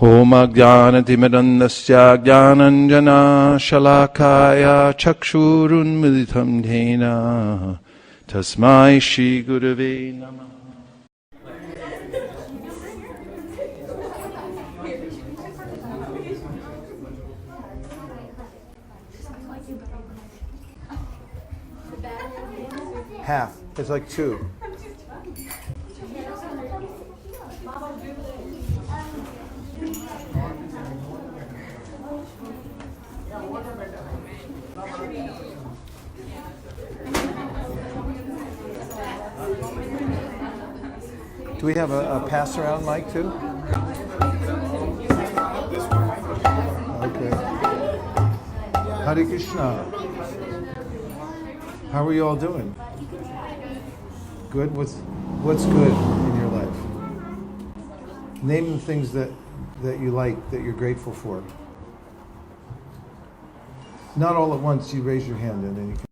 Om Ajnanatimidandasya Jnananjana Shalakaya Chakshurunmilitam Dhena Tasmai Shri Gurave Namah. Half. It's like 2. Do we have a pass around mic too? Okay. Hare Krishna. How are you all doing? Good? What's good in your life? Name the things that you like, that you're grateful for. Not all at once, you raise your hand and then you can.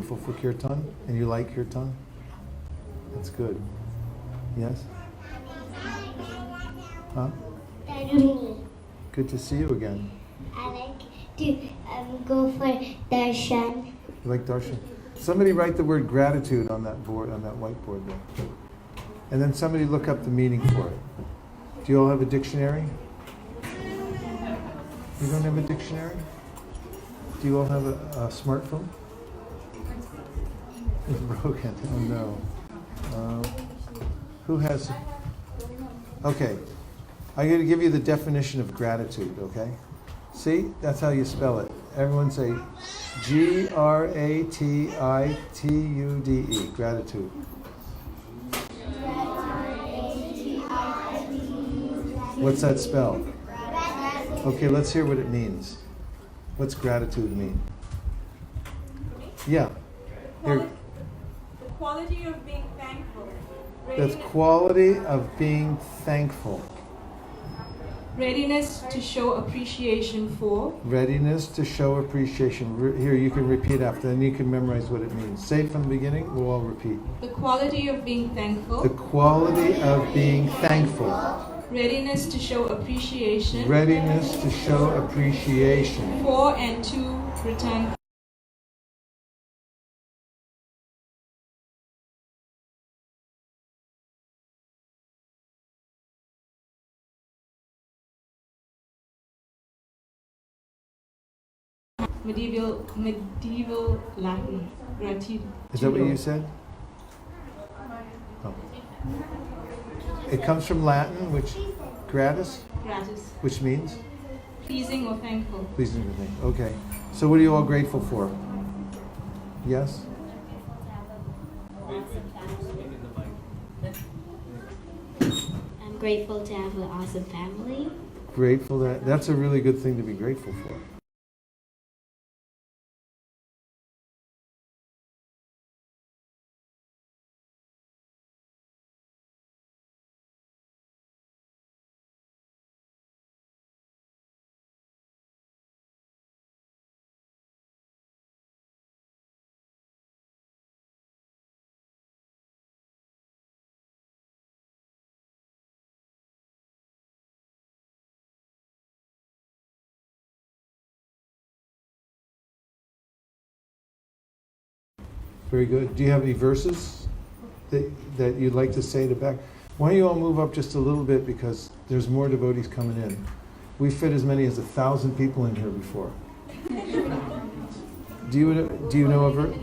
For kirtan, and you like kirtan? That's good. Yes? Huh? Good to see you again. I like to go for darshan. You like darshan? Somebody write the word gratitude on that board, on that whiteboard there. And then somebody look up the meaning for it. Do you all have a dictionary? You don't have a dictionary? Do you all have a smartphone? It's broken. Oh no. Who has? Okay. I'm going to give you the definition of gratitude, okay? See? That's how you spell it. Everyone say Gratitude. Gratitude. What's that spell? Okay, let's hear what it means. What's gratitude mean? Yeah. Here. Quality of being thankful. The quality of being thankful. Readiness to show appreciation for. Readiness to show appreciation. Here, you can repeat after, and you can memorize what it means. Say it from the beginning, we'll all repeat. The quality of being thankful. The quality of being thankful. Readiness to show appreciation. Readiness to show appreciation. For and to return. Medieval Latin. Gratitude. Is that what you said? Oh. It comes from Latin, which gratis, which means Pleasing or thankful. pleasing or thankful. Okay. So what are you all grateful for? Yes? I'm grateful to have an awesome family. Grateful that's a really good thing to be grateful for. Very good. Do you have any verses that you'd like to say to back? Why don't you all move up just a little bit, because there's more devotees coming in. We fit as many as 1,000 people in here before. Do you know a verse?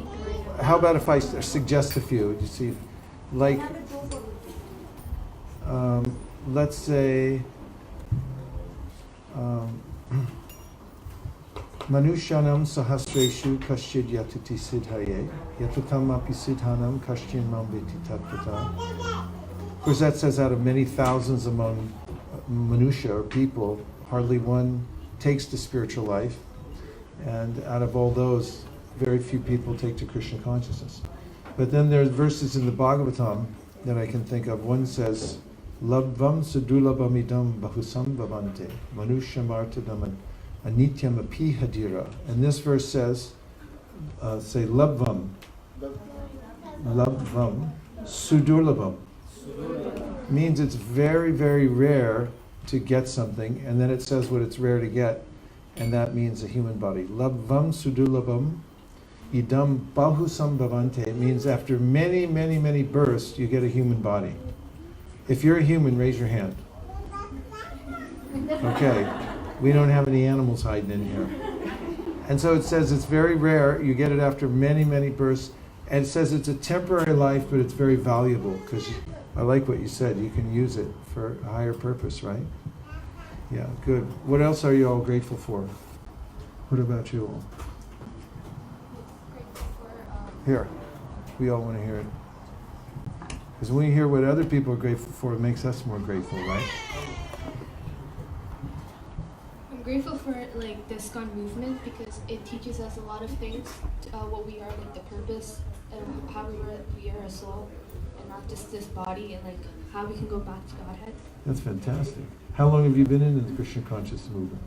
How about if I suggest a few? You see, like, let's say, Manushanam sahasreshu kaschid yatati siddhaye, yatatam api siddhanam kaschin mambeti tattva. Of course, that says out of many thousands among manusha, or people, hardly one takes to spiritual life. And out of all those, very few people take to Krishna consciousness. But then there's verses in the Bhagavatam that I can think of. One says, Labvam sudulabamidam bahusam bhavante, manushamartadam anityam api hadira. And this verse says, say labvam, labvam, sudurlabam. Means it's very, very rare to get something, and then it says what it's rare to get, and that means a human body. Labvam sudurlabam idam bahusam bhavante. It means after many, many, many births, you get a human body. If you're a human, raise your hand. Okay, we don't have any animals hiding in here. And so it says it's very rare, you get it after many, many births, and it says it's a temporary life, but it's very valuable, because I like what you said, you can use it for a higher purpose, right? Yeah, good. What else are you all grateful for? What about you all? Here, we all want to hear it. Because when we hear what other people are grateful for, it makes us more grateful, right? I'm grateful for like the ISKCON movement because it teaches us a lot of things, what we are, like the purpose, and how we are a soul, and not just this body, and like how we can go back to Godhead. That's fantastic. How long have you been in the Krishna conscious movement?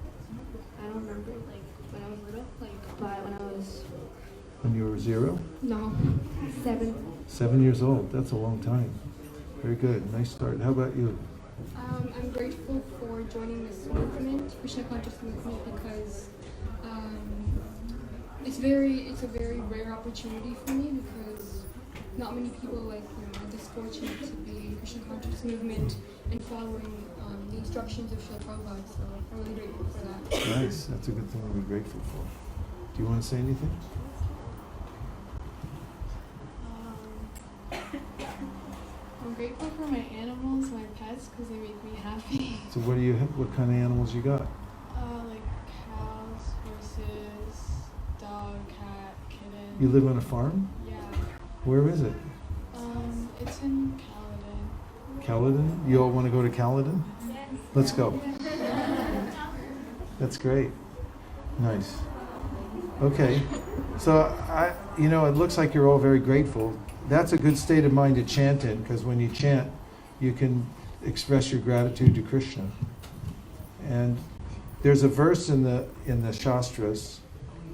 I don't remember, like when I was little, like by when I was... When you were 0? No, 7. 7 years old. That's a long time. Very good. Nice start. How about you? I'm grateful for joining this movement, Krishna conscious movement, because it's a very rare opportunity for me, because not many people are this fortunate to be in Krishna conscious movement and following the instructions of Srila Prabhupada. So I'm really grateful for that. Nice. That's a good thing to be grateful for. Do you want to say anything? I'm grateful for my animals, my pets, because they make me happy. So what kind of animals you got? Like cows, horses, dog, cat, kitten. You live on a farm? Yeah. Where is it? It's in Caledon. Caledon? You all want to go to Caledon? Let's go. That's great. Nice. Okay. So it looks like you're all very grateful. That's a good state of mind to chant in, because when you chant, you can express your gratitude to Krishna. And there's a verse in the Shastras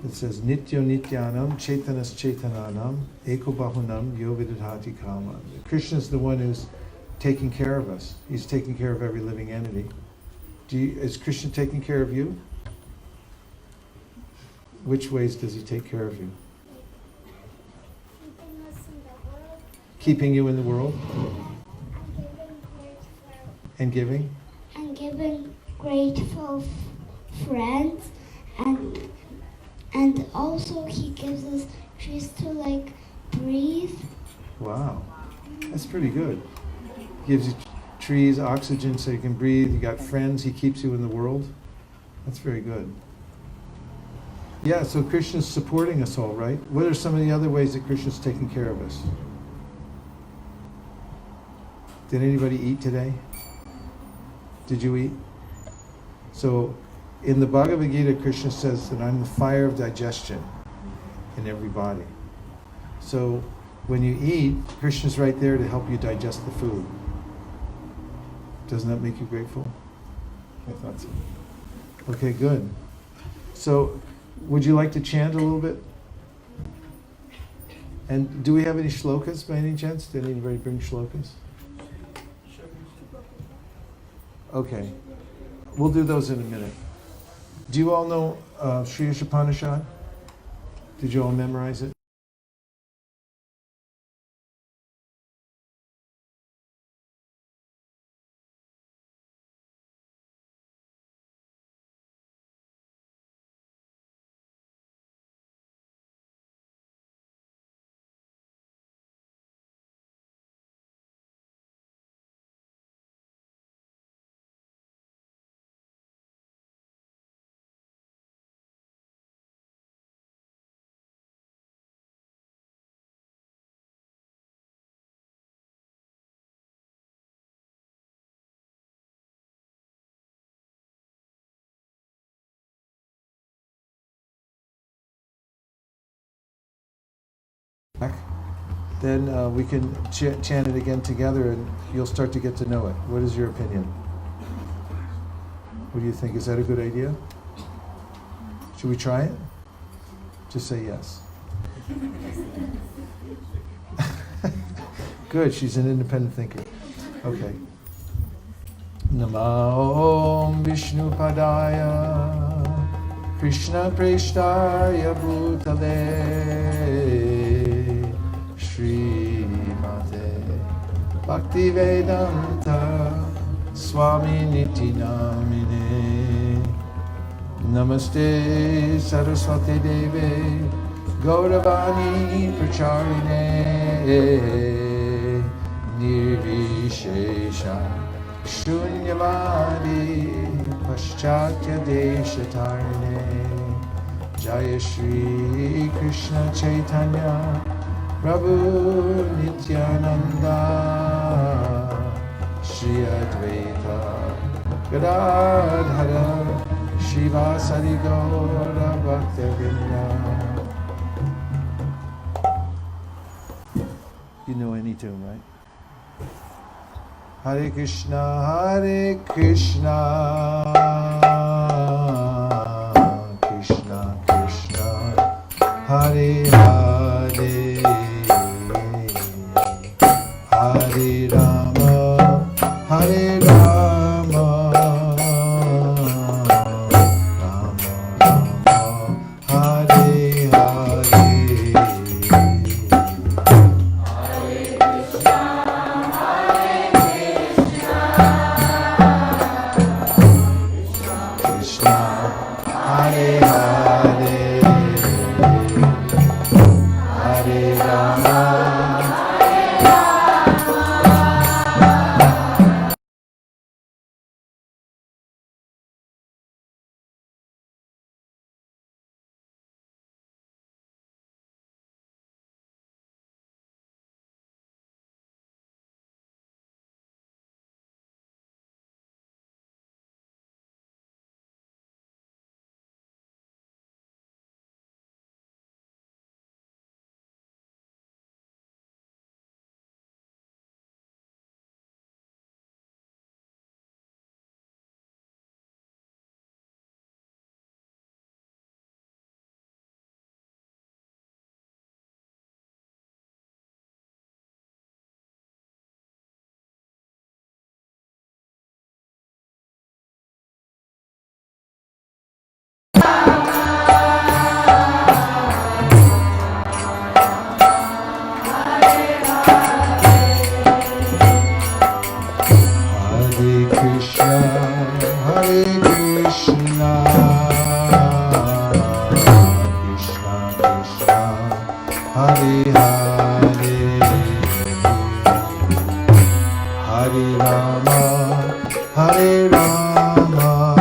that says, Nityo Nityanam Chaitanas Chaitananam Eko Bahunam Yo Vidadhati Kama. Krishna's the one who's taking care of us. He's taking care of every living entity. Is Krishna taking care of you? Which ways does he take care of you? Keeping you in the world. And giving? And giving grateful friends, and also he gives us trees to breathe. Wow, that's pretty good. Gives you trees, oxygen so you can breathe. You got friends, he keeps you in the world. That's very good. Yeah, so Krishna's supporting us all, right? What are some of the other ways that Krishna's taking care of us? Did anybody eat today? Did you eat? So in the Bhagavad Gita, Krishna says that I'm the fire of digestion in every body. So when you eat, Krishna's right there to help you digest the food. Doesn't that make you grateful? I thought so. Okay, good. So would you like to chant a little bit? And do we have any shlokas by any chance? Did anybody bring shlokas? Okay. We'll do those in a minute. Do you all know Sri Upanishad? Did you all memorize it? then we can chant it again together and you'll start to get to know it. What is your opinion? What do you think? Is that a good idea? Should we try it? Just say yes. Good, she's an independent thinker. Okay. Namo Om Vishnu Padaya Krishna Preshtaya Bhutale Shri Mate Bhaktivedanta Swami Niti Namine Namaste Saraswati Deve Gauravani Pracharine Nirvishesha Shunyavadi Paschatya Deshatarine Jaya Shri Krishna Chaitanya Prabhu Nityananda Shri Advaita Gadadhara Shivasari Gaura Bhaktivinoda. You know any tune, right? Hare Krishna, Krishna Krishna, Hare Hare, Hare Rama, Hare Rama, Rama Rama, Hare Hare.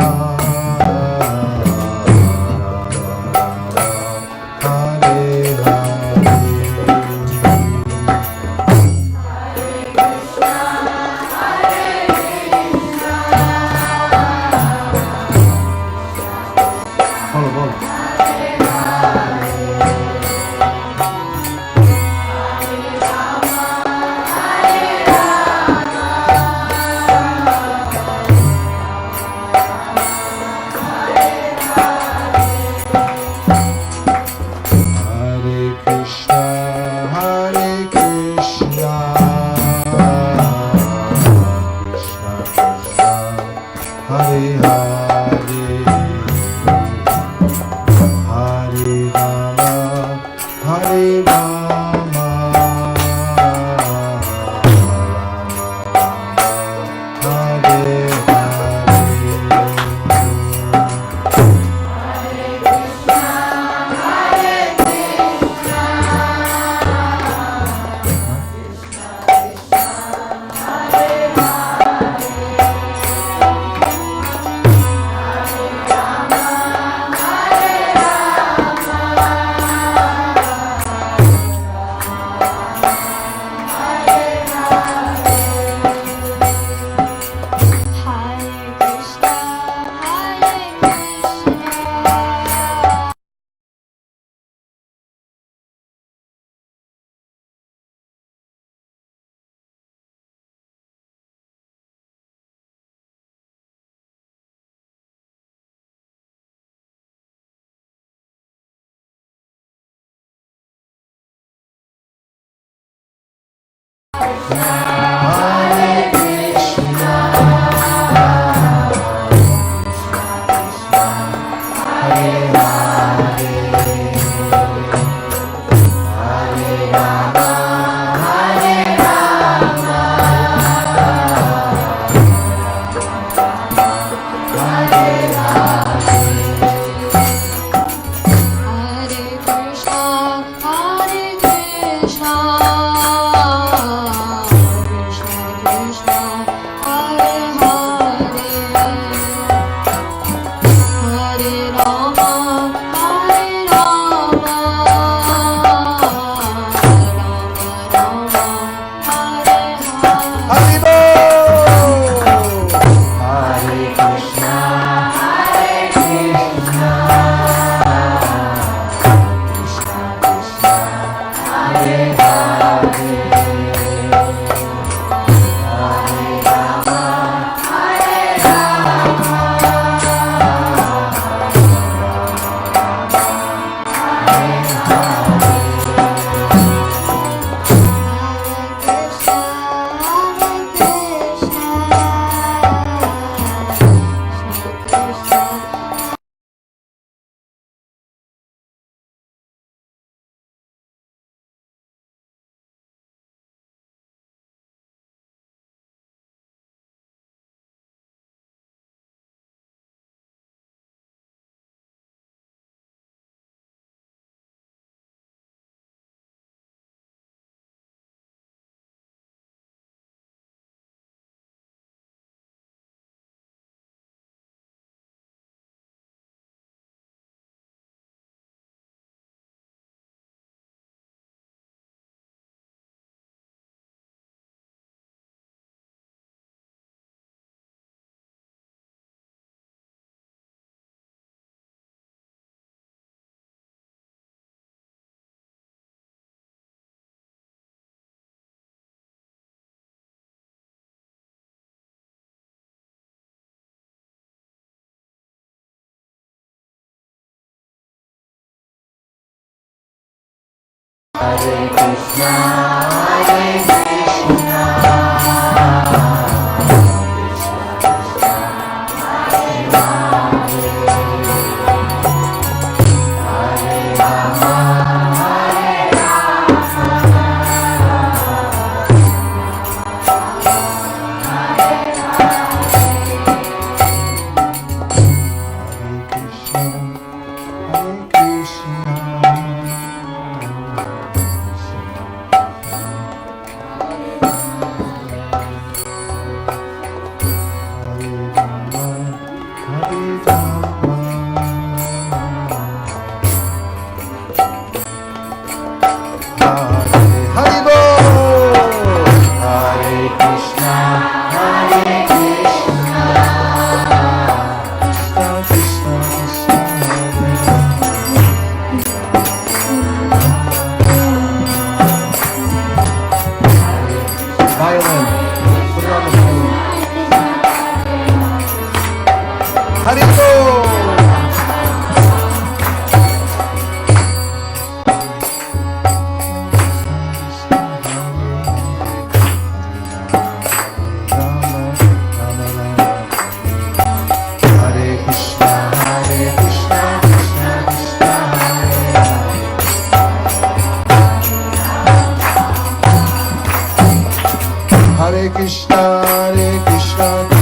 Hare Krishna, Hare Krishna,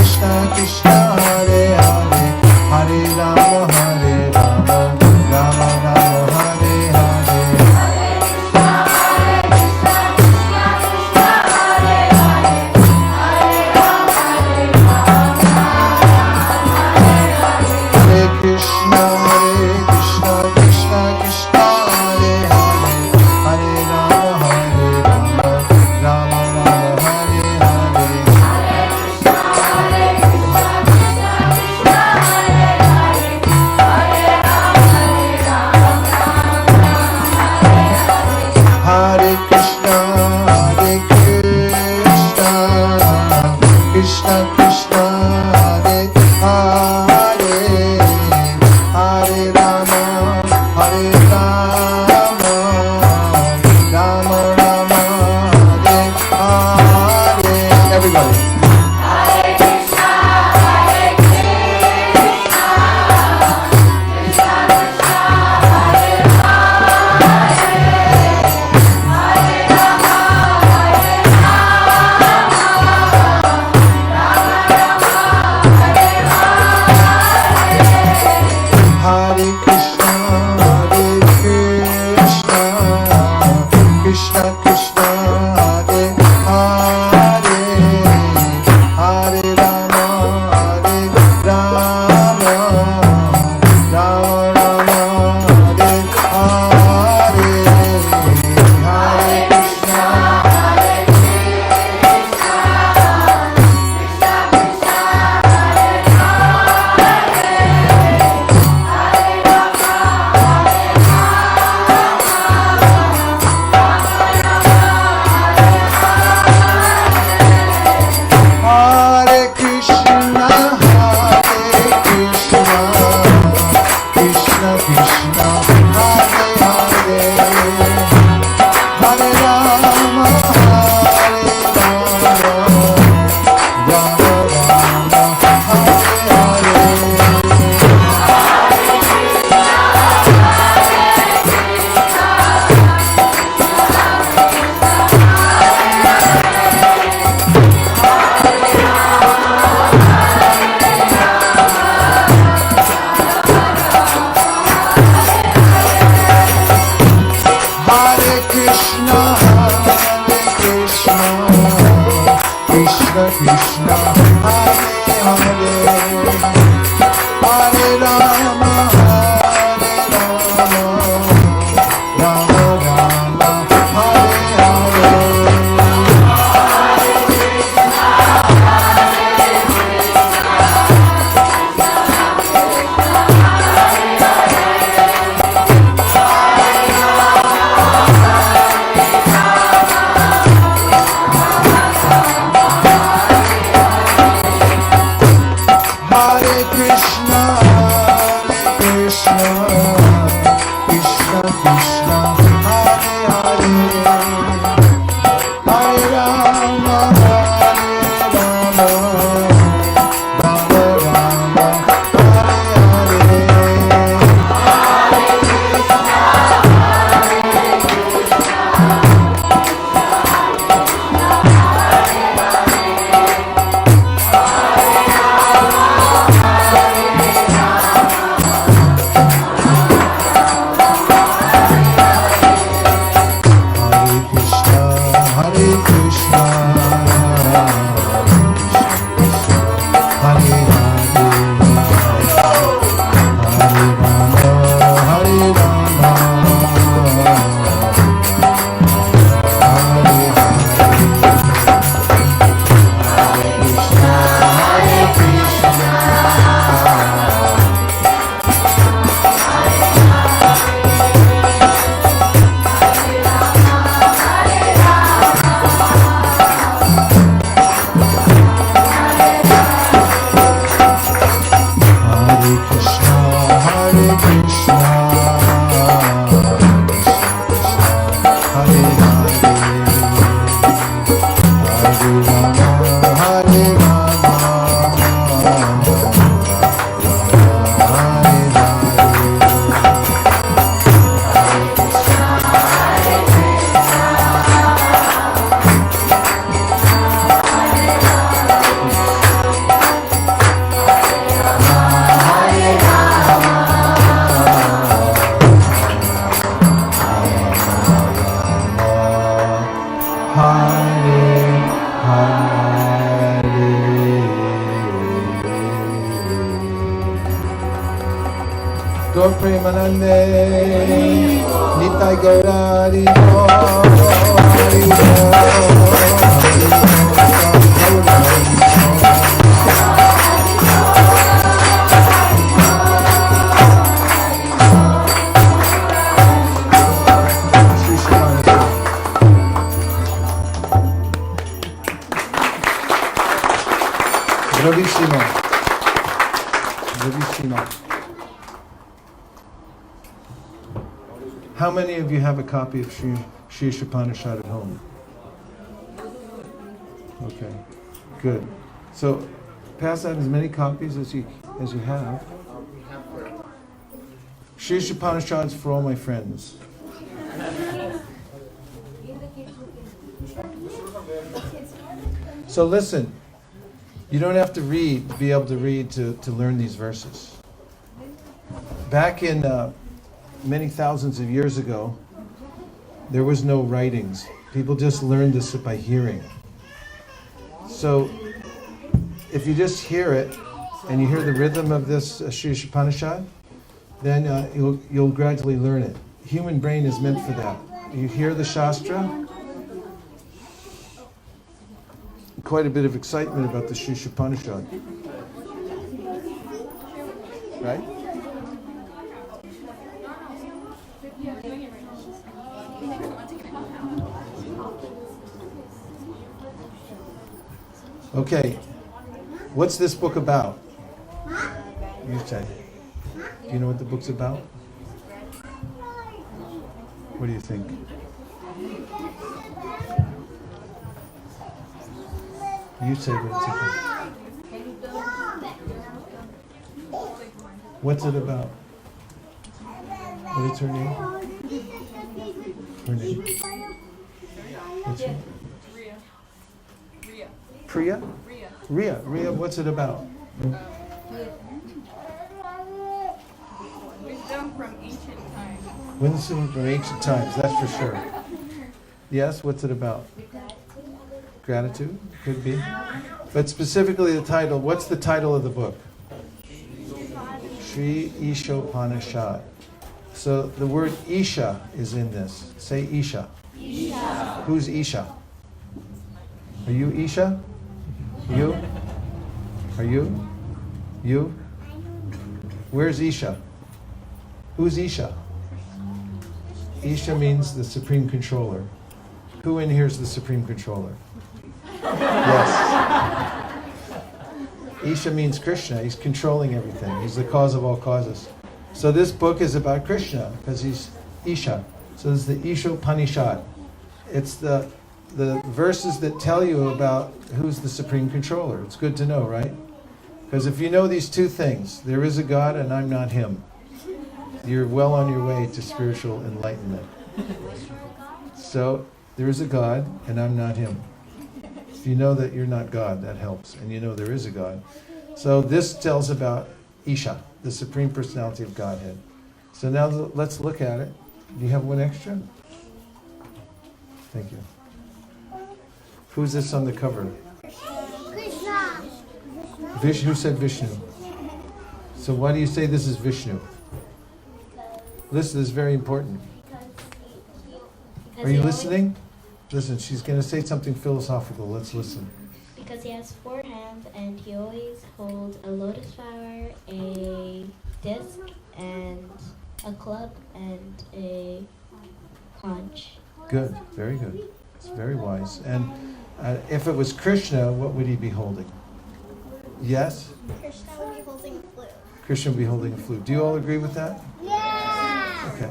Krishna, Hare Hare, Hare Rama, Rama, Rama Hare Hare, Hare Krishna, Hare Krishna, Krishna Krishna, Hare Hare, Hare Rama, Rama Rama, Hare Hare Krishna, Krishna Krishna, Hare Hare, Hare Rama, Rama Rama, Hare Hare. Hare Krishna, Krishna Krishna, Hare Hare, Hare Rama, Rama Rama, Hare Hare. Hare Krishna, Hare Gaur Premanande, Nitai Gaurari Bravissimo. Bravissimo. How many of you have a copy of Sri Upanishad at home? Okay, good. So pass out as many copies as you have. Sri Upanishads for all my friends. So listen, you don't have to read to be able to read to learn these verses. Back in many thousands of years ago, There was no writings. People just learned this by hearing. So if you just hear it, and you hear the rhythm of this Sri Upanishad, then you'll gradually learn it. Human brain is meant for that. You hear the Shastra, quite a bit of excitement about the Sri Upanishad. Right? Okay, what's this book about? You say. Do you know what the book's about? What do you think? You say what it's about. What's it about? What is her name? Her name? What's her name? Priya? Ria. Ria, what's it about? Wisdom from ancient times. Wisdom from ancient times, that's for sure. Yes, what's it about? Gratitude? Could be. But specifically the title, what's the title of the book? Sri Ishopanishad. So the word Isha is in this. Say Isha. Isha. Who's Isha? Are you Isha? You? Are you? You? Where's Isha? Who's Isha? Isha means the Supreme Controller. Who in here is the Supreme Controller? Yes. Isha means Krishna. He's controlling everything. He's the cause of all causes. So this book is about Krishna because he's Isha. So this is the Ishopanishad. It's the verses that tell you about who's the Supreme Controller. It's good to know, right? Because if you know these two things, there is a God and I'm not him, you're well on your way to spiritual enlightenment. So there is a God and I'm not him. If you know that you're not God, that helps. And you know there is a God. So this tells about Isha, the Supreme Personality of Godhead. So now let's look at it. Do you have one extra? Thank you. Who's this on the cover? Krishna. Who said Vishnu? So why do you say this is Vishnu? Listen, this is very important. Are you listening? Listen, she's going to say something philosophical. Let's listen. Because he has 4 hands and he always holds a lotus flower, a disc, and a club, and a conch. Good, very good. It's very wise. And if it was Krishna, what would he be holding? Yes? Krishna would be holding a flute. Krishna would be holding a flute. Do you all agree with that? Yeah. Okay.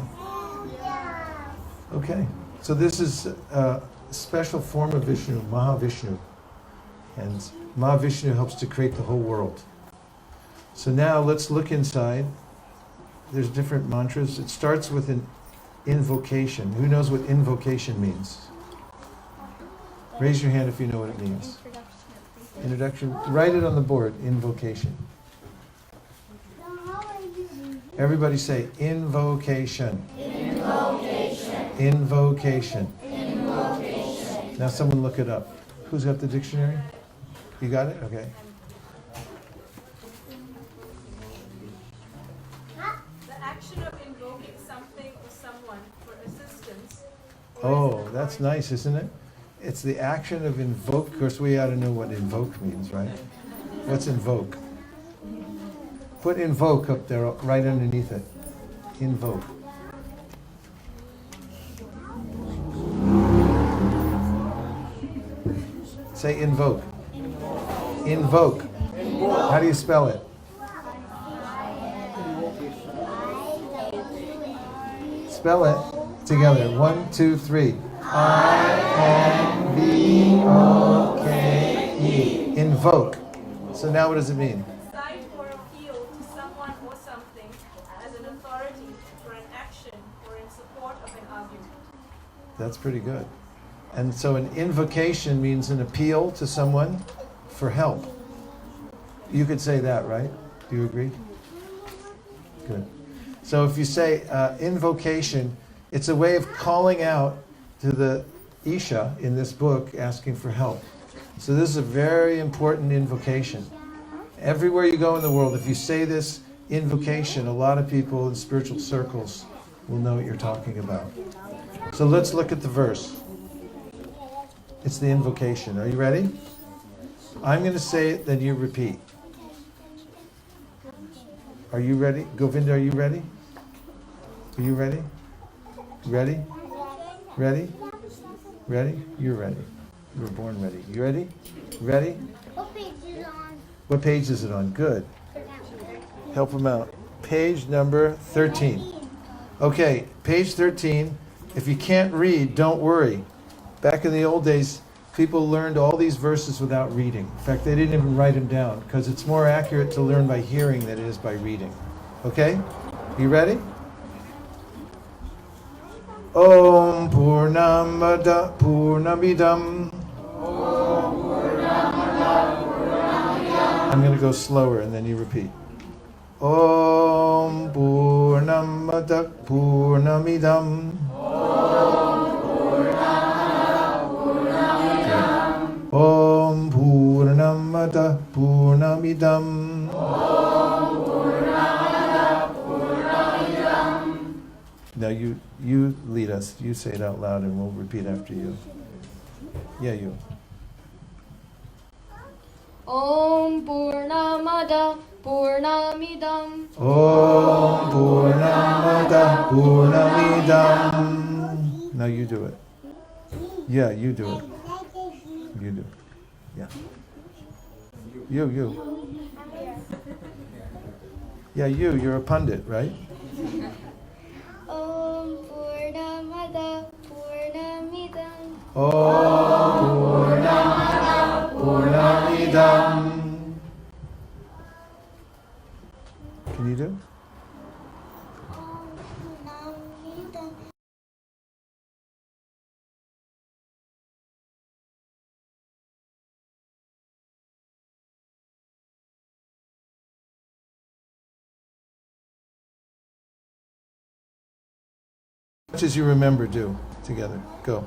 Yeah. Okay. So this is a special form of Vishnu, Mahavishnu. And Mahavishnu helps to create the whole world. So now let's look inside. There's different mantras. It starts with an invocation. Who knows what invocation means? Raise your hand if you know what it means. Introduction. Write it on the board. Invocation. Everybody say invocation. Invocation. Invocation. Invocation. Now someone look it up. Who's got the dictionary? You got it? Okay. The action of invoking something or someone for assistance. Oh, that's nice, isn't it? It's the action of invoke. Of course, we ought to know what invoke means, right? What's invoke? Put invoke up there, right underneath it. Invoke. Say invoke. Invoke. How do you spell it? Spell it together. 1, 2, 3. I-N-V-O-K-E. Invoke. So now what does it mean? Cite or appeal to someone or something as an authority for an action or in support of an argument. That's pretty good. And so an invocation means an appeal to someone for help. You could say that, right? Do you agree? Good. So if you say invocation, it's a way of calling out to the Isha in this book asking for help. So this is a very important invocation. Everywhere you go in the world, if you say this invocation, a lot of people in spiritual circles will know what you're talking about. So let's look at the verse. It's the invocation. Are you ready? I'm going to say it, then you repeat. Are you ready? Govinda, are you ready? Are you ready? Ready? Ready? Ready? You're ready. You were born ready. You ready? Ready? What page is it on? What page is it on? Good. Help them out. Page number 13. Okay, page 13. If you can't read, don't worry. Back in the old days, people learned all these verses without reading. In fact, they didn't even write them down because it's more accurate to learn by hearing than it is by reading. Okay? You ready? Om Purnamada Purnamidam. I'm going to go slower and then you repeat. Om Purnamada Purnamidam. Om Purnamada Purnamidam. Now you lead us. You say it out loud and we'll repeat after you. Yeah, you. Om Purnamada Purnamidam. Om Purnamada Purnamidam. Now you do it. Yeah, you do it. You do it. Yeah. You. Yeah, you're a pundit, right? Om Purnamada Purnamidam. Om Purnamada Purnamidam. Can you do? As much as you remember, do together. Go.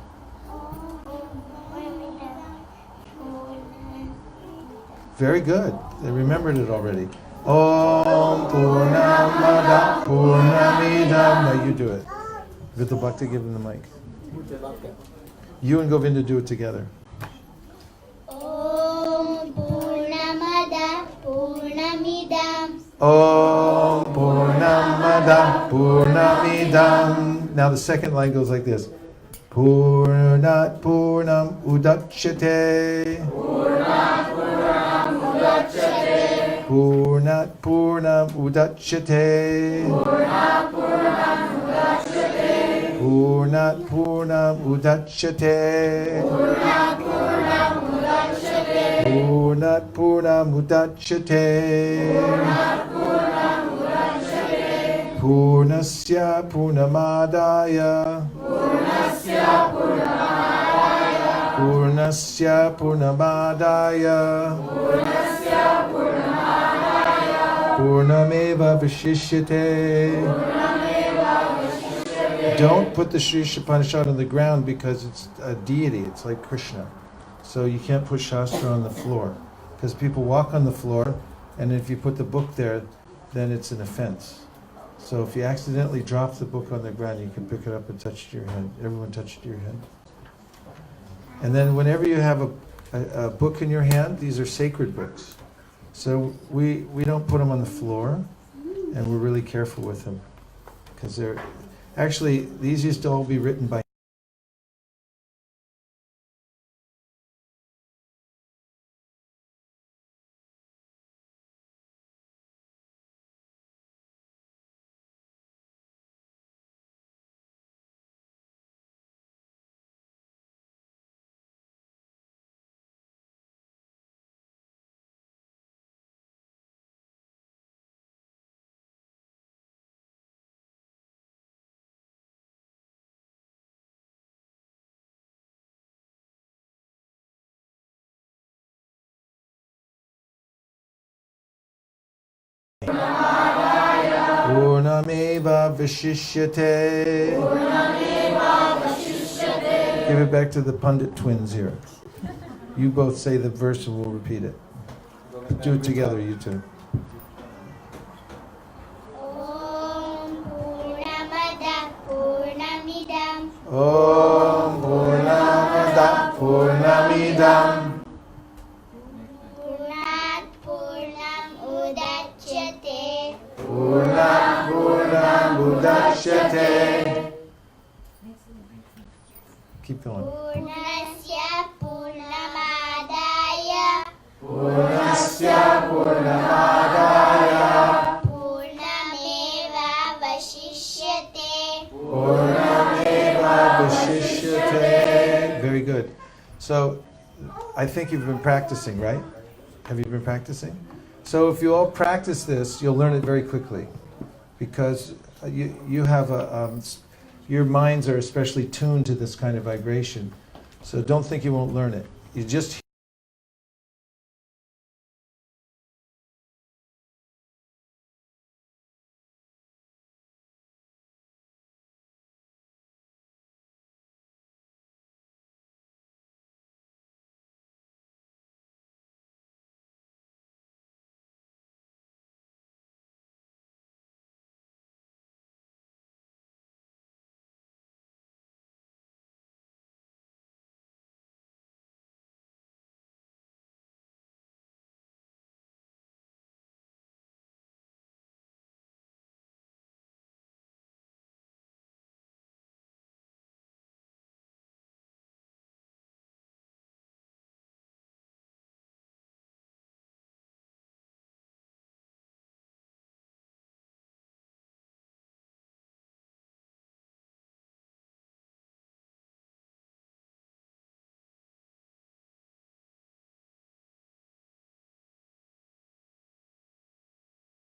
Very good. They remembered it already. Om Purnamada Purnamidam. Now you do it. Vittal Bhakti, give him the mic. You and Govinda do it together. Om Purnamada Purnamidam. Om Purnamada Purnamidam. Now the second line goes like this. Purnat Purnam Udachyate. Purnat Purnam Udachyate. Purnat Purnam Udachyate. Purnat Purnam Udachyate. Purnat Purnam Udachyate. Purnat Purnam Udachyate. Purnasya Purnamadaya. Purnasya Purnamadaya. Purnameva Vishishyate. Don't put the Sri Upanishad on the ground because it's a deity. It's like Krishna. So you can't put Shastra on the floor. Because people walk on the floor, and if you put the book there, then it's an offense. So if you accidentally drop the book on the ground, you can pick it up and touch it to your head. Everyone touch it to your head. And then whenever you have a book in your hand, these are sacred books. So we don't put them on the floor, and we're really careful with them. Because they're, actually, these used to all be written by Purnameva Vishishyate. Purnameva Vishishyate. Give it back to the pundit twins here. You both say the verse and we'll repeat it. Do it together, you two. Om Purnamada Purnamidam Om Purnamada Purnamidam Purnat Purnam Udachyate Purnam Purnam Udachyate. Keep going. Purnasya Purnamadaya Purnasya Purnamadaya Purnameva Vashishyate. Purnameva Vashishyate. Very good. So, I think you've been practicing, right? Have you been practicing? So if you all practice this, you'll learn it very quickly, because you have your minds are especially tuned to this kind of vibration. So don't think you won't learn it. You just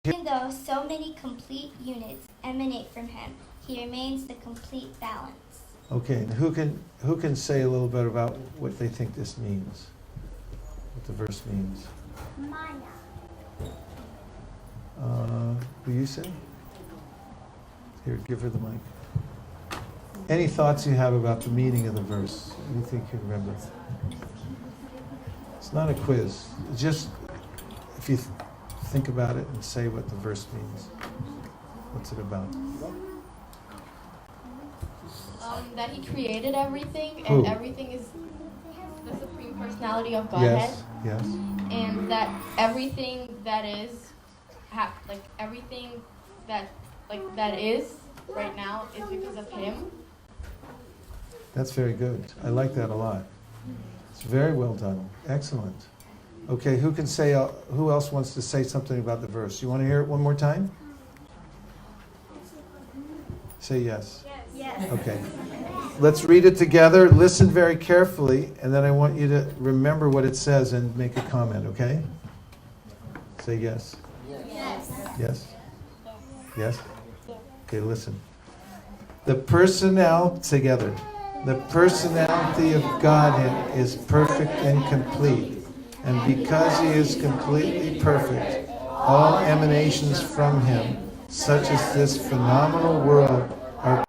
Even though so many complete units emanate from him, he remains the complete balance. okay. And who can say a little bit about what they think this means? What the verse means? Maya. Will you say? Here, give her the mic. Any thoughts you have about the meaning of the verse? Anything you remember? It's not a quiz. It's just if you think about it and say what the verse means. What's it about? That he created everything, Who? and everything is the Supreme Personality of Godhead. Yes, yes. And that everything that is, everything that is right now is because of him. That's very good. I like that a lot. It's very well done. Excellent. Okay, who can say? Who else wants to say something about the verse? You want to hear it one more time? Say yes. Yes. Okay. Let's read it together. Listen very carefully, and then I want you to remember what it says and make a comment, okay? Say yes. Yes. Yes? Yes? Okay, listen. The personality of Godhead is perfect and complete. And because he is completely perfect, all emanations from him, such as this phenomenal world, are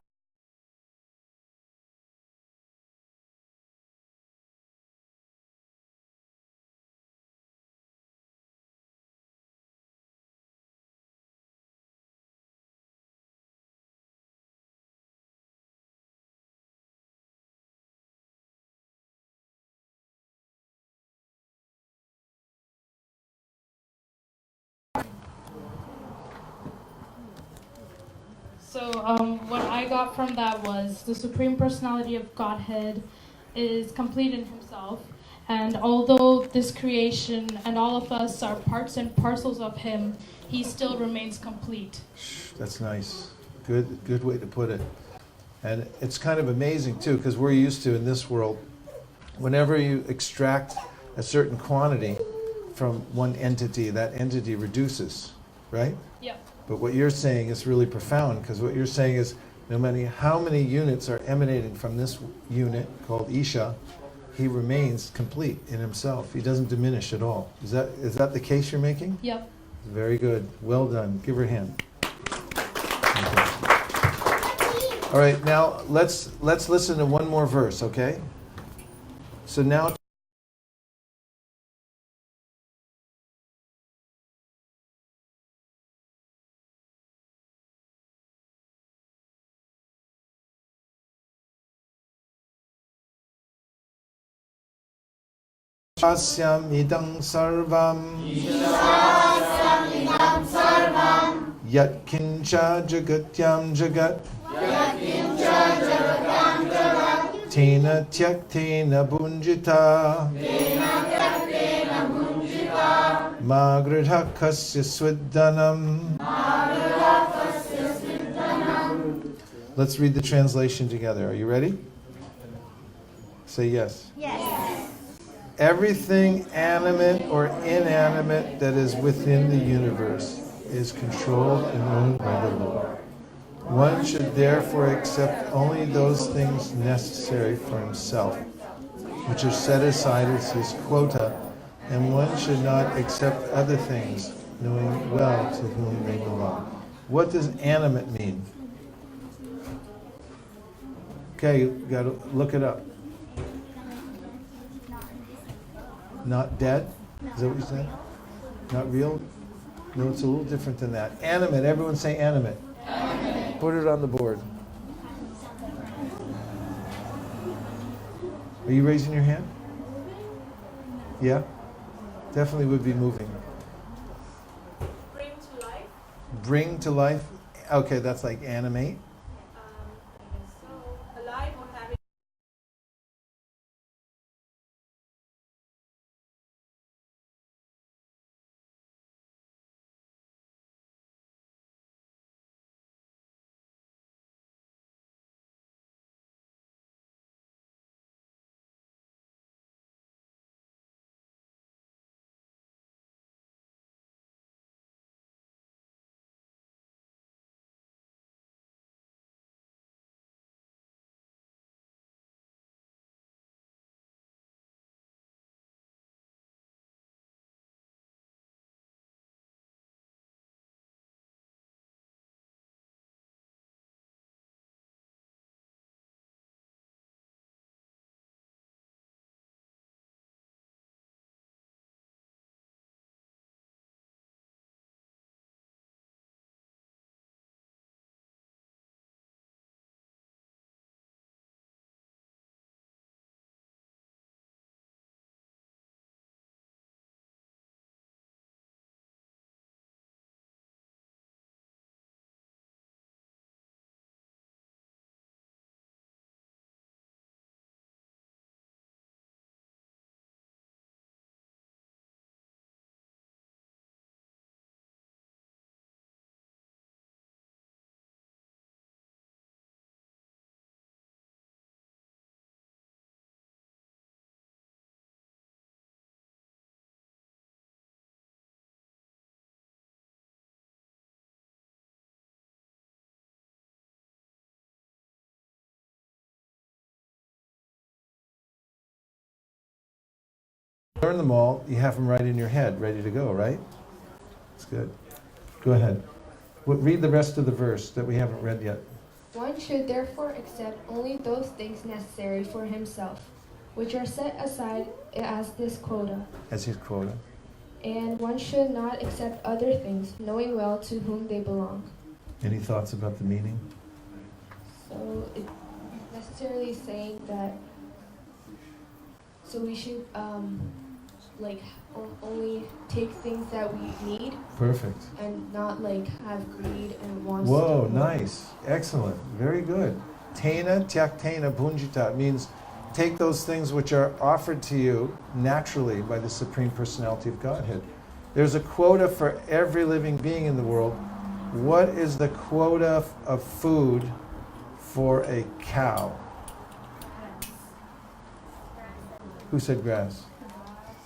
So what I got from that was the Supreme Personality of Godhead is complete in himself. And although this creation and all of us are parts and parcels of him, he still remains complete. That's nice. Good way to put it. And it's kind of amazing too, because we're used to in this world, whenever you extract a certain quantity from one entity, that entity reduces, right? Yep. But what you're saying is really profound, because what you're saying is no matter how many units are emanating from this unit called Isha, he remains complete in himself. He doesn't diminish at all. Is that the case you're making? Yep. Very good. Well done. Give her a hand. Okay. All right, now let's listen to one more verse, okay? So now Shasyam idam sarvam yat kincha jagatyam jagat tena tyaktena bunjita magradhakasya swiddanam. Let's read the translation together. Are you ready? Say yes. Yes. Everything animate or inanimate that is within the universe is controlled and owned by the Lord. One should therefore accept only those things necessary for himself, which are set aside as his quota, and one should not accept other things, knowing well to whom they belong. What does animate mean? Okay, you got to look it up. Not dead? Is that what you said? Not real? No, it's a little different than that. Animate. Everyone say animate. Animate. Put it on the board. Are you raising your hand? Yeah? Definitely would be moving. Bring to life. Bring to life. Okay, that's like animate. So, alive or having. Learn them all, you have them right in your head, ready to go, right? That's good. Go ahead. Read the rest of the verse that we haven't read yet. One should therefore accept only those things necessary for himself, which are set aside as this quota. As his quota. And one should not accept other things, knowing well to whom they belong. Any thoughts about the meaning? So it's necessarily saying that, so we should only take things that we need. Perfect. And not have greed and wants. Whoa, nice. Excellent. Very good. Tena tyaktena punjita means take those things which are offered to you naturally by the Supreme Personality of Godhead. There's a quota for every living being in the world. What is the quota of food for a cow? Who said grass?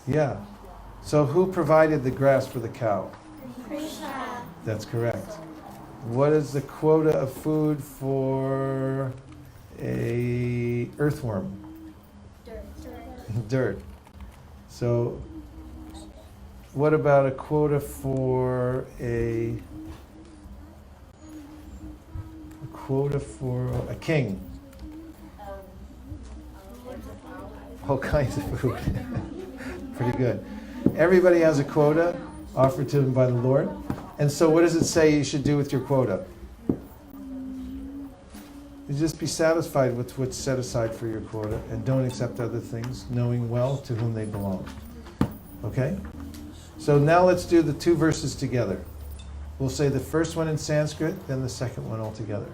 Yeah. So who provided the grass for the cow? Krishna. That's correct. What is the quota of food for a earthworm? Dirt. So what about a quota for a quota for a king? All kinds of food. Pretty good. Everybody has a quota offered to them by the Lord. And so what does it say you should do with your quota? You just be satisfied with what's set aside for your quota and don't accept other things, knowing well to whom they belong. Okay? So now let's do the two verses together. We'll say the first one in Sanskrit, then the second one all together.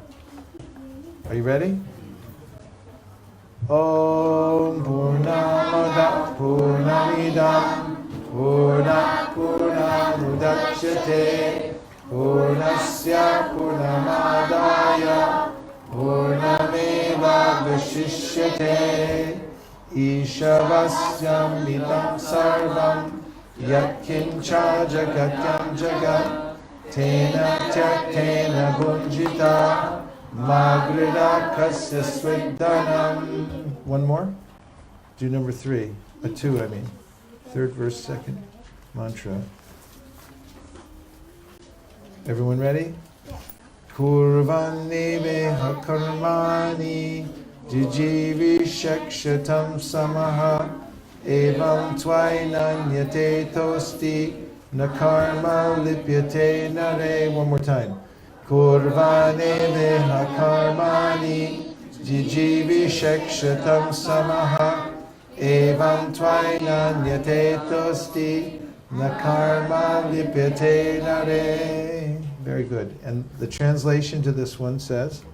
Are you ready? Om Purnamada Purnamidam Purnat Purnamudachyate Purnasya Purnamadaya Purnameva Vashishyate Ishavasyam Vidam Sarvam Yatkincha Jagatyam Jagat Tena Tyaktena Bhunjita Magrida Kasya Sweddanam. One more? Do number 3. 2, I mean. Third verse, second mantra. Everyone ready? Kurvani veha karmani jijivi shakshatam samaha evam tvainanyate tosti nakarma lipyate nare. One more time. Kurvane veha karmani jijivi shakshatam samaha evam tvainanyate tosti nakarma lipyate nare. Very good. And the translation to this one says,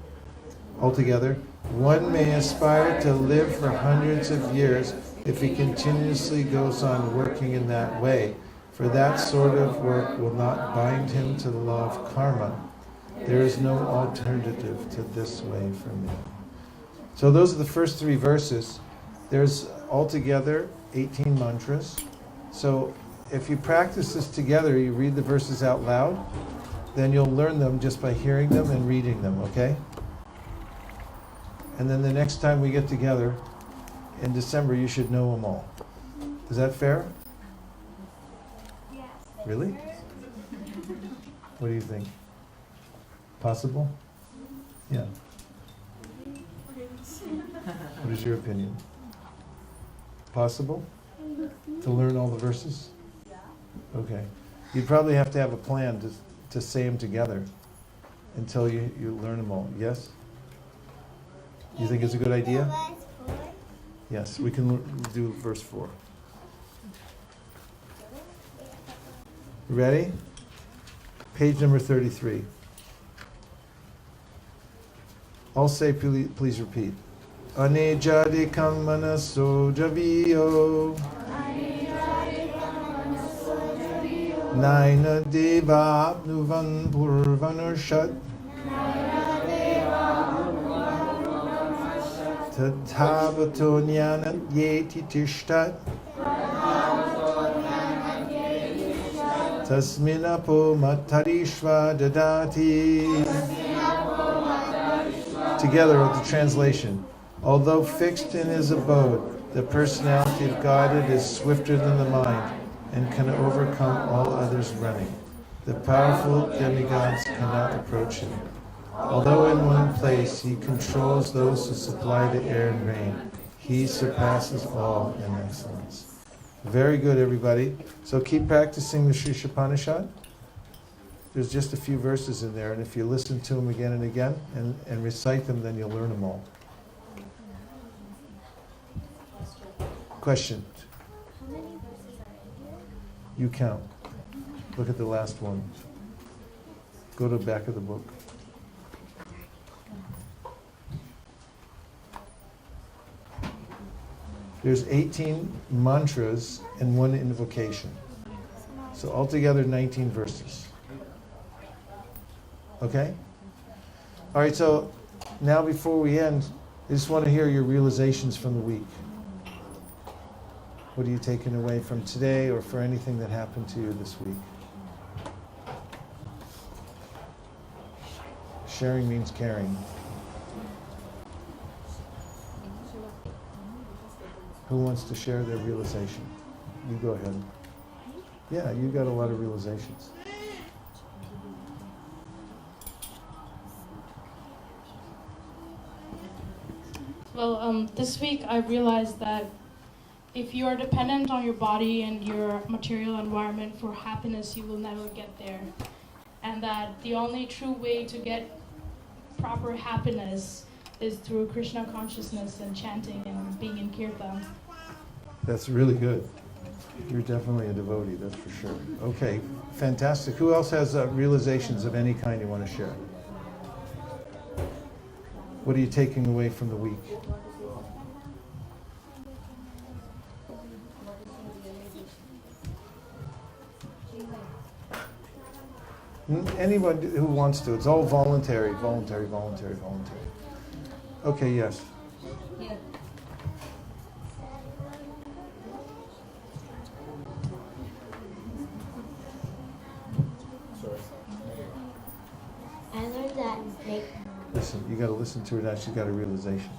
altogether, one may aspire to live for hundreds of years if he continuously goes on working in that way, for that sort of work will not bind him to the law of karma. There is no alternative to this way for me. So those are the first 3 verses. There's altogether 18 mantras. So if you practice this together, you read the verses out loud, then you'll learn them just by hearing them and reading them, okay? And then the next time we get together in December, you should know them all. Is that fair? Yes. Really? What do you think? Possible? Yeah. What is your opinion? Possible? To learn all the verses? Okay. You'd probably have to have a plan to say them together until you learn them all. Yes? You think it's a good idea? Yes, we can do verse 4. You ready? Page number 33. I'll say, please repeat. Anejadikam manaso javiyo Naina deva apnuvan purvanushat Tatavato jnanat yeti tishtat Tasminapo matarishva dadati. Together with the translation. Although fixed in his abode, the personality of Godhead is swifter than the mind and can overcome all others running. The powerful demigods cannot approach him. Although in one place he controls those who supply the air and rain, he surpasses all in excellence. Very good, everybody. So keep practicing the Sri Upanishad. There's just a few verses in there, and if you listen to them again and again and recite them, then you'll learn them all. Question. How many verses are in here? You count. Look at the last one. Go to the back of the book. There's 18 mantras and 1 invocation. So altogether 19 verses. Okay? All right, so now before we end, I just want to hear your realizations from the week. What are you taking away from today or for anything that happened to you this week? Sharing means caring. Who wants to share their realization? You go ahead. Yeah, you got a lot of realizations. Well, this week I realized that if you are dependent on your body and your material environment for happiness, you will never get there. And that the only true way to get proper happiness is through Krishna consciousness and chanting and being in kirtan. That's really good. You're definitely a devotee, that's for sure. Okay, fantastic. Who else has realizations of any kind you want to share? What are you taking away from the week? Anyone who wants to. It's all voluntary. Okay, yes. Yeah. I learned that Listen, you got to listen to her now. She's got a realization.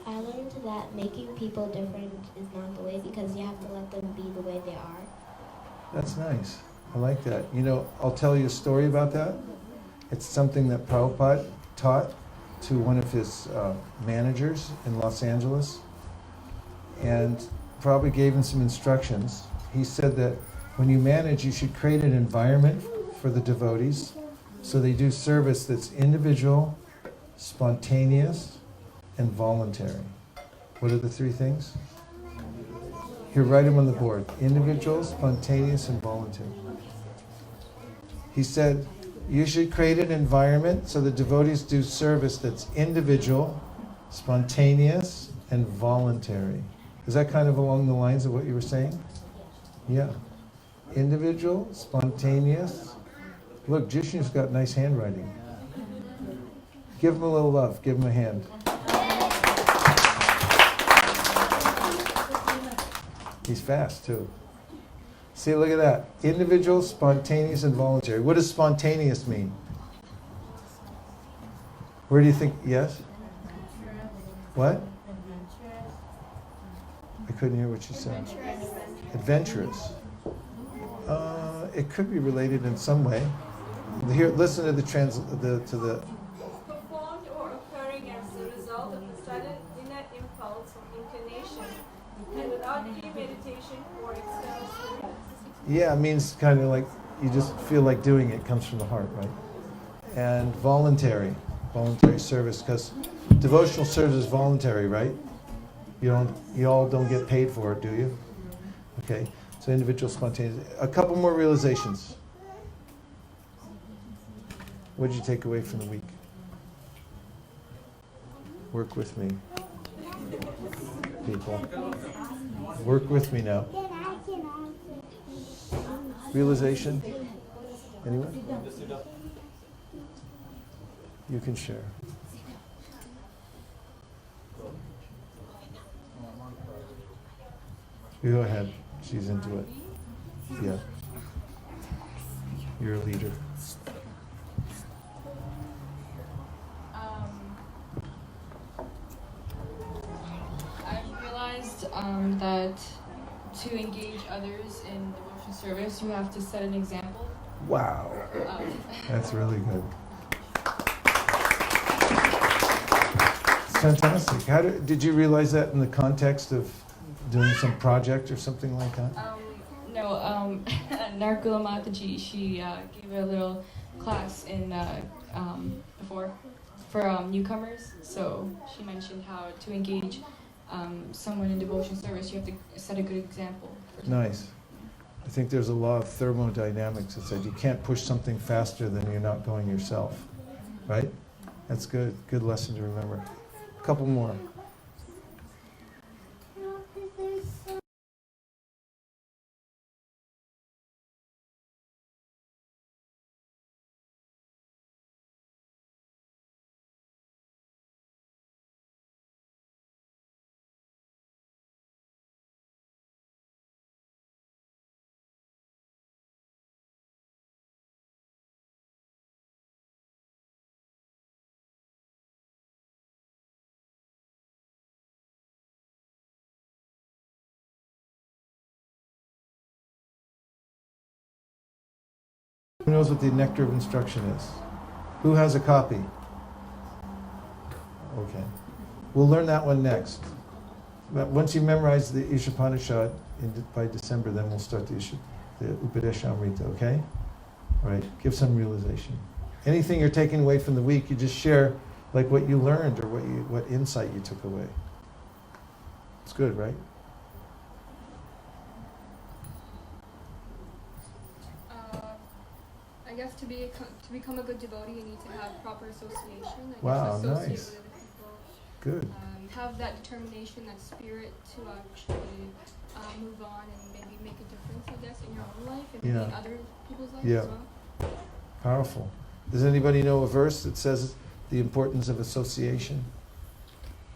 I learned that making people different is not the way, because you have to let them be the way they are. That's nice. I like that. You know, I'll tell you a story about that. It's something that Prabhupada taught to one of his managers in Los Angeles. And Prabhupada gave him some instructions. He said that when you manage, you should create an environment for the devotees so they do service that's individual, spontaneous, and voluntary. What are the three things? Here, write them on the board. Individual, spontaneous, and voluntary. He said, you should create an environment so the devotees do service that's individual, spontaneous, and voluntary. Is that kind of along the lines of what you were saying? Yeah. Individual, spontaneous. Look, Jishnu's got nice handwriting. Give him a little love. Give him a hand. He's fast, too. See, look at that. Individual, spontaneous, and voluntary. What does spontaneous mean? Where do you think? Yes? What? I couldn't hear what you said. Adventurous. It could be related in some way. Here, listen to the Performed or occurring as a result of a sudden inner impulse or inclination, and without premeditation or external stimulus. Yeah, it means kind of like you just feel like doing it. Comes from the heart, right? And voluntary service, because devotional service is voluntary, right? You all don't get paid for it, do you? Okay, so individual, spontaneous. A couple more realizations. What did you take away from the week? Work with me, people. Work with me now. Realization? Anyone? You can share. You go ahead. She's into it. Yeah. You're a leader. I've realized that to engage others in devotion service, you have to set an example. Wow. That's really good. Fantastic. Did you realize that in the context of doing some project or something like that? No, Narkula Mataji, she gave a little class in before for newcomers. So she mentioned how to engage someone in devotion service, you have to set a good example. Nice. I think there's a law of thermodynamics that says you can't push something faster than you're not going yourself. Right? That's good. Good lesson to remember. A couple more. Who knows what the nectar of instruction is? Who has a copy? Okay. We'll learn that one next. But once you memorize the Ishopanishad by December, then we'll start the Upadeshamrita, okay? All right, give some realization. Anything you're taking away from the week, you just share like what you learned or what insight you took away. It's good, right? I guess to become a good devotee, you need to have proper association. Wow, associate nice. with other people. Good. Have that determination, that spirit to actually move on and maybe make a difference, I guess, in your own life and in other people's lives as well. Powerful. Does anybody know a verse that says the importance of association?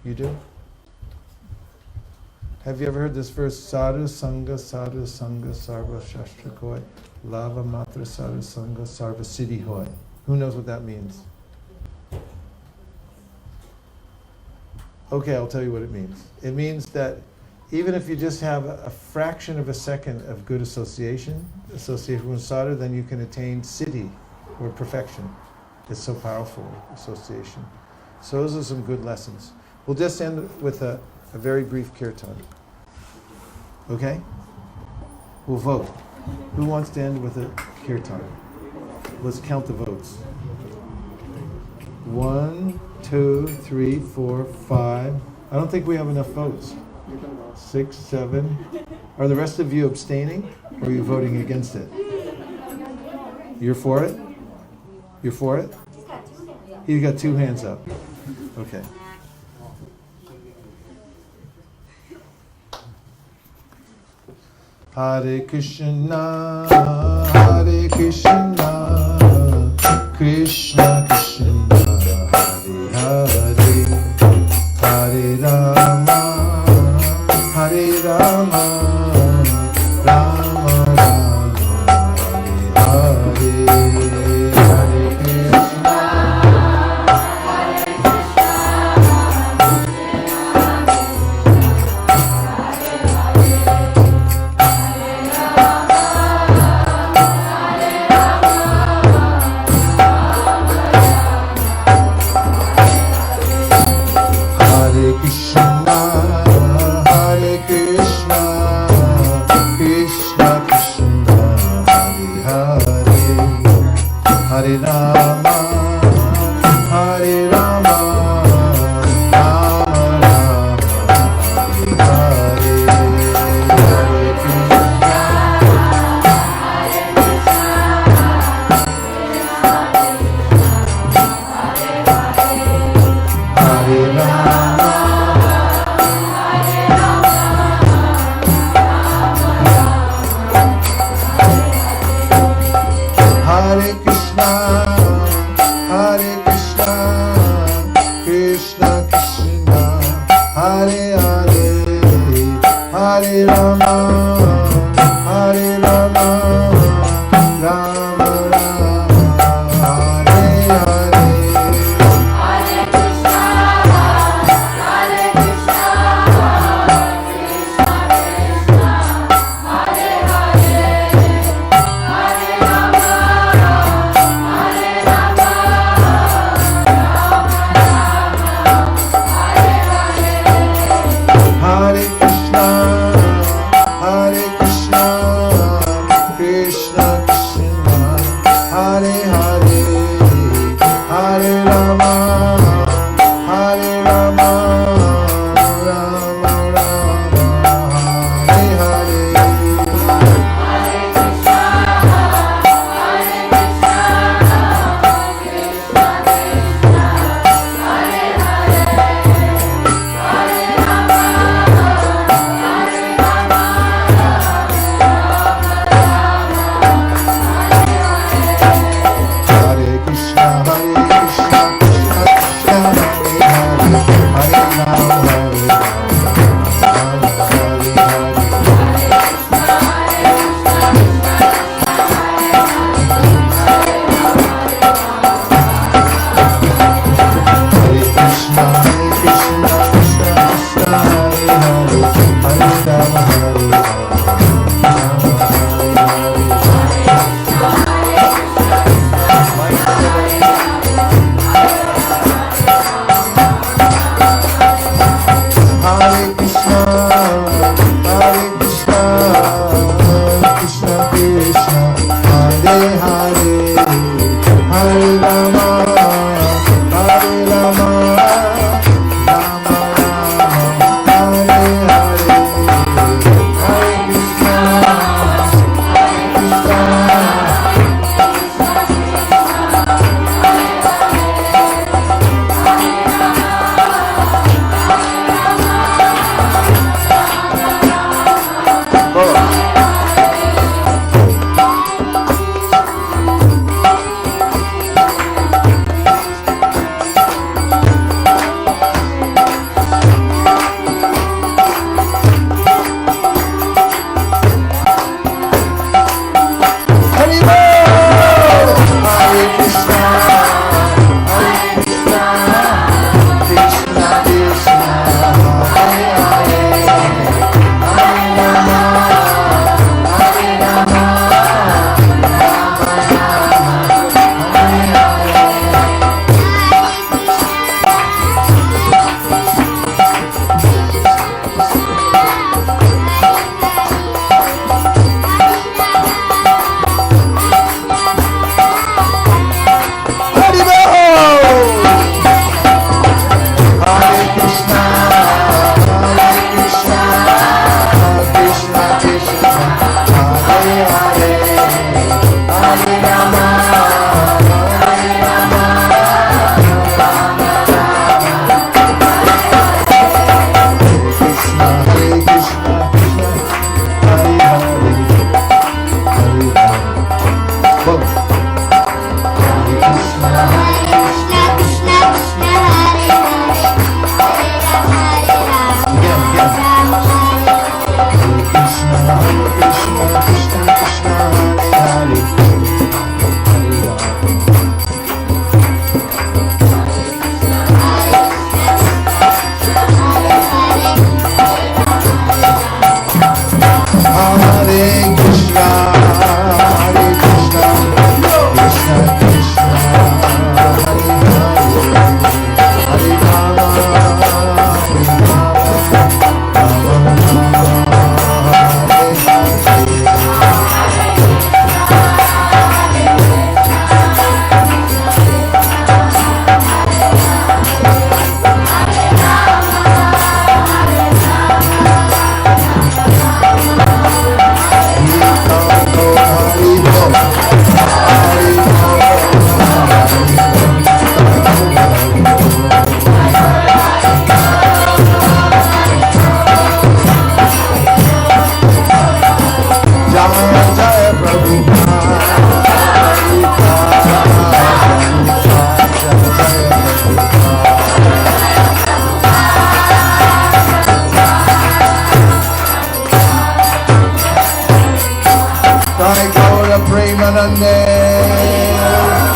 You do? Have you ever heard this verse? Sadhu Sangha, Sarva Shastra Koi, Lava Matra Sadhu Sangha, Sarva Siddhi Hoy. Who knows what that means? Okay, I'll tell you what it means. It means that even if you just have a fraction of a second of good association with sadhu, then you can attain siddhi, or perfection. It's so powerful, association. So those are some good lessons. We'll just end with a very brief kirtan. Okay? We'll vote. Who wants to end with a kirtan? Let's count the votes. 1, 2, 3, 4, 5. I don't think we have enough votes. 6, 7. Are the rest of you abstaining, or are you voting against it? You're for it? You're for it? He's got 2 hands up. Okay. Hare Krishna, Hare Krishna, Krishna Krishna, Hare Hare, Hare Rama, Hare Rama, Rama Rama, Hare Hare, Hare Krishna. Hare Rama, Hare Rama, Rama Rama, Hare Hare, Hare Krishna, Hare Rama, Hare Krishna, Hare Krishna, Krishna Krishna, Hare Hare, Hare Rama, Hare Rama, Rama Rama, Hare Hare. Hare Krishna, Hare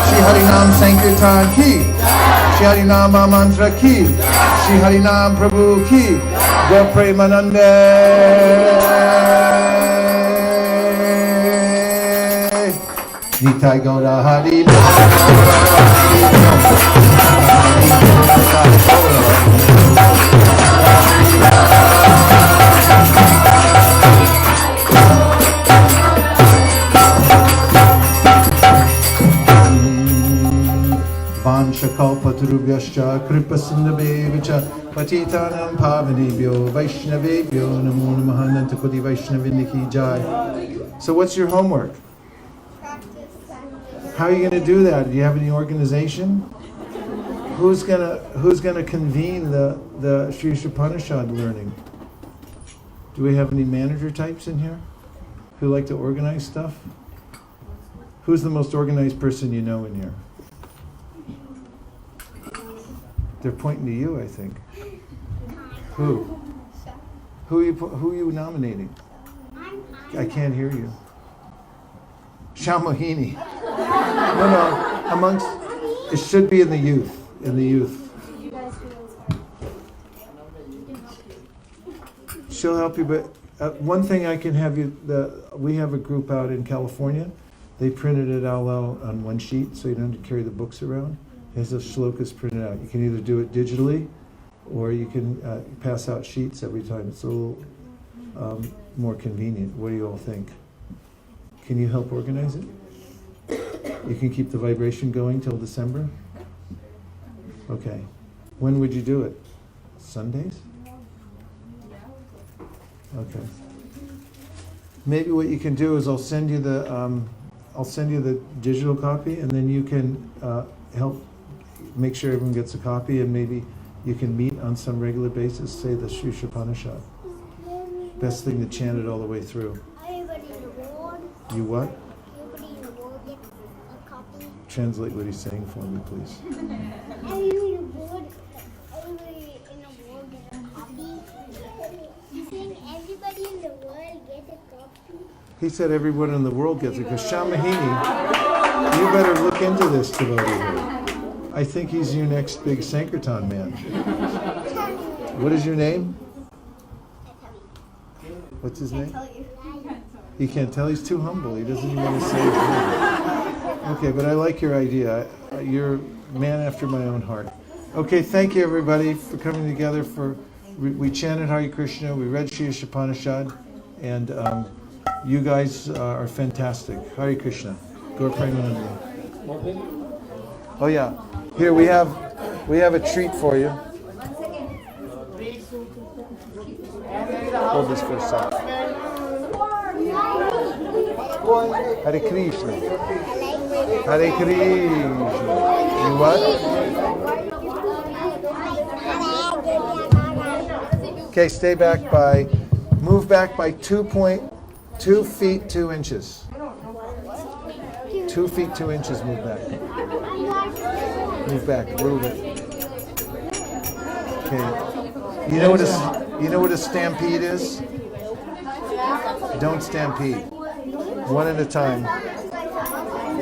Shri Harinam Sankirtan ki, Shri Harinam Mantra ki, Shri Harinam Prabhu ki, Go Premanande. Nitai Gaura Hari. Vanshakalpatarubhyascha kripasindhabevacha patitanam pavanebhyo vaishnavebhyo namo namaha nantakoti vaishnavindiki jai. So what's your homework? How are you going to do that? Do you have any organization? Who's gonna convene the Sri Upanishad learning? Do we have any manager types in here who like to organize stuff? Who's the most organized person you know in here? They're pointing to you, I think. Who? Who are you nominating? I can't hear you. Shammohini. No, amongst, it should be in the youth. In the youth. She'll help you, but one thing I can have you, we have a group out in California. They printed it all out on one sheet, so you don't have to carry the books around. It has the shlokas printed out. You can either do it digitally, or you can pass out sheets every time. It's a little more convenient. What do you all think? Can you help organize it? You can keep the vibration going till December? Okay. When would you do it? Sundays? Okay. Maybe what you can do is I'll send you the digital copy, and then you can help make sure everyone gets a copy, and maybe you can meet on some regular basis, say the Sri Upanishad. Best thing to chant it all the way through. Everybody in the world. You what? Everybody in the world gets a copy. Translate what he's saying for me, please. Everybody in the world gets a copy. He's saying everybody in the world gets a copy. He said everyone in the world gets it, because Shammohini, you better look into this devotee. I think he's your next big Sankirtan man. What is your name? What's his name? He can't tell. He's too humble. He doesn't even want to say his name. Okay, but I like your idea. You're a man after my own heart. Okay, thank you everybody for coming together. We chanted Hare Krishna, we read Sri Upanishad, and you guys are fantastic. Hare Krishna. Gaur Premanande. Oh yeah. Here we have a treat for you. Hold this for a second. Hare Krishna. Hare Krishna. You what? Okay, stay back move back by 2 feet 2 inches. 2 feet 2 inches, move back. Move back a little bit. Okay. You know what a stampede is? Don't stampede. One at a time.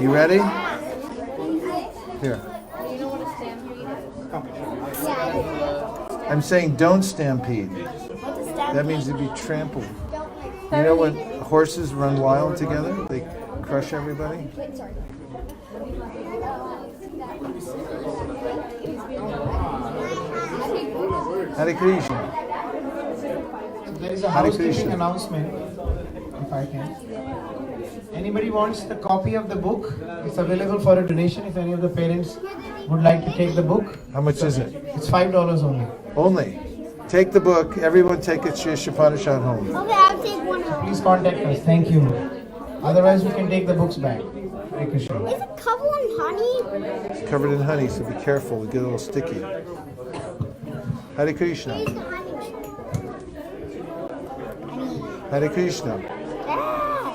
You ready? Here. I'm saying don't stampede. That means to be trampled. You know when horses run wild together? They crush everybody? Hare Krishna. There is a housekeeping announcement, if I can. Anybody wants the copy of the book? It's available for a donation if any of the parents would like to take the book. How much is it? It's $5 only. Only. Take the book. Everyone take a Upanishad home. Okay, I'll take one. Please contact us. Thank you. Otherwise, we can take the books back. Hare Krishna. Is it covered in honey? It's covered in honey, so be careful. It'll get a little sticky. Hare Krishna. Where's the honey? Hare Krishna. Ah,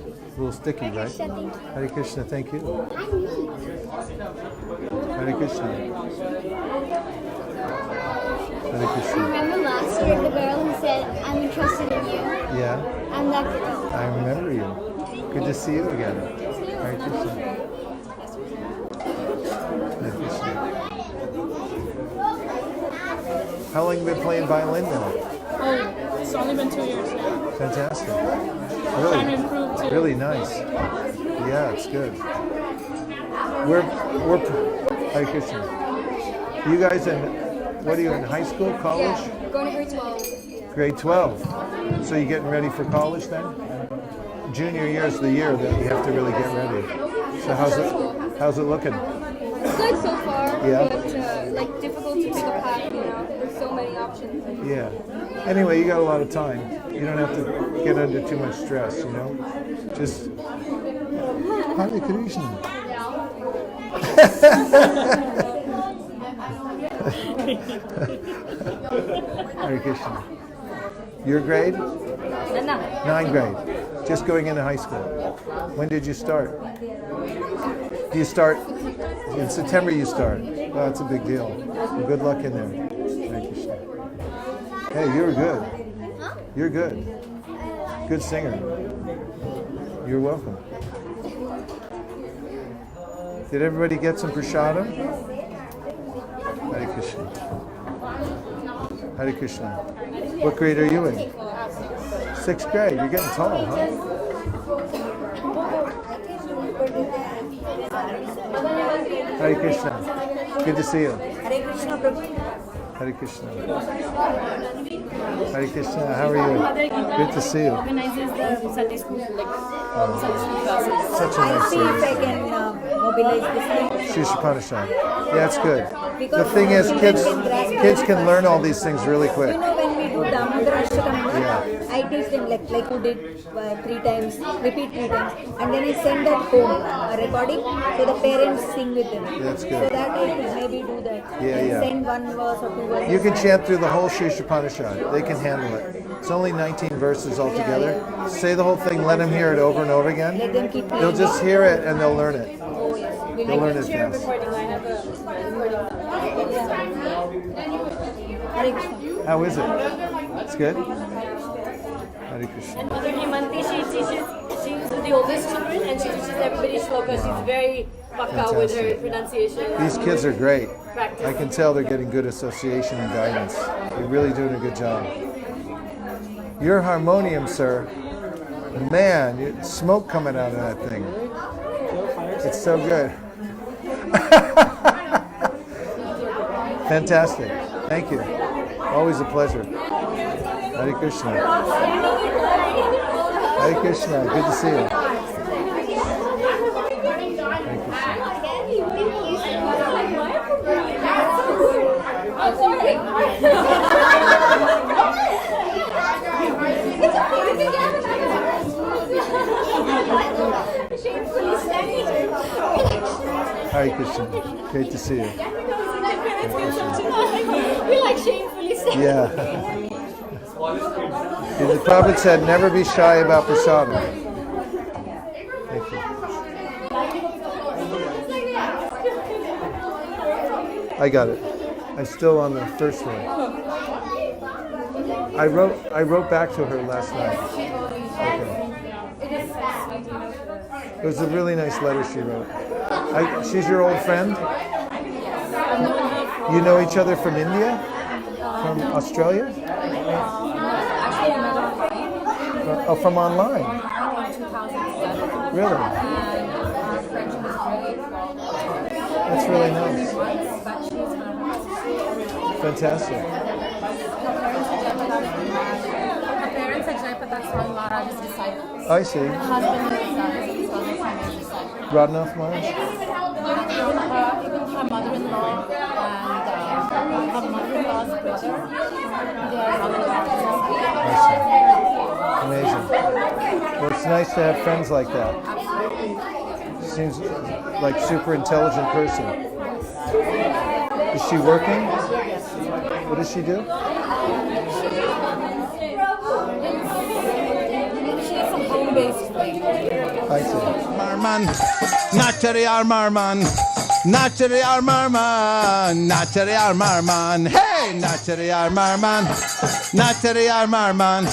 It's a little sticky, right? Hare Krishna, thank you. Hare Krishna. Hare Krishna. Remember last year the girl who said, I'm interested in you? Yeah, I'm that girl. I remember you. Good to see you again. Hare Krishna. Hare Krishna. How long have you been playing violin now? Oh, it's only been 2 years now. Fantastic. Trying to improve too. Really nice. Yeah, it's good. We're Hare Krishna. You guys what are you in high school, college? Yeah, going to grade 12. Grade 12. So you getting ready for college then? Junior year is the year that you have to really get ready. So how's it looking? It's good so far, Yeah. but like difficult to pick a path, you know. There's so many options. Yeah. Anyway, you got a lot of time. You don't have to get under too much stress, you know? Just Hare Krishna. Hare Krishna. Your grade? 9th grade. Just going into high school. When did you start? Do you start in September? You start. Oh, that's a big deal. Well, good luck in there. Hare Krishna. Hey, you're good. You're good. Good singer. You're welcome. Did everybody get some prasadam? Hare Krishna. Hare Krishna. What grade are you in? 6th grade. You're getting tall, huh? Hare Krishna. Good to see you. Hare Krishna, Prabhu. Hare Krishna. Hare Krishna. How are you? Good to see you. Organizes the Sunday school, Sunday school classes. Such a nice I'll see if I service. can mobilize this thing. Upanishad. Yeah, it's good. The Because thing is, children can grasp kids can learn all these things really quick. You know, when we do Damodara Ashtakam, Yeah. I teach them like you did 3 times, repeat 3 times, and then I send that home a recording so the parents sing with them. That's good. So that I could maybe do that. Yeah, and yeah. Send 1 verse or 2 verses. You can chant through the whole Upanishad. They can handle it. It's only 19 verses altogether. Say the whole thing, let them hear it over and over again. Let them keep They'll just hear it and they'll learn it. Oh, yes. They'll learn it fast. Hare Krishna. How is it? It's good? Hare Krishna. And Mother Hemanti, she's the oldest children and she teaches everybody shloka. She's very pakka with her Fantastic. pronunciation. These kids are great. Practice. I can tell they're getting good association and guidance. You're really doing a good job. Your harmonium, sir. Man, smoke coming out of that thing. It's so good. Fantastic. Thank you. Always a pleasure. Hare Krishna. Hare Krishna. Good to see you. Hare Krishna. Hare Krishna. Great to see you. You're like shamefully sad. Yeah. The Prophet said, never be shy about prasadam. Thank you. I got it. I'm still on the first one. I wrote back to her last night. Okay. It was a really nice letter she wrote. She's your old friend? You know each other from India? From Australia? Actually, I met her online. Oh, from online? In 2007. Really? And our friendship was great. That's really nice. But she's Fantastic. her parents are Jayapataka Swami Maharaj's disciples. I see. Her husband is Swami Maharaj's disciple. Radhanath Maharaj? Even her mother-in-law and her mother-in-law's brother, they are Amazing. Well, it's nice to have friends like that. Seems like super intelligent person. Is she working? What does she do? She has some home-based thing. I see. Marman, Nachariyar Marman, Nachariyar Marman, Nachariyar Marman, hey, Nachariyar Marman, Nachariyar Marman,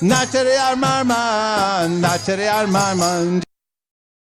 Nachariyar Marman, Nachariyar Marman.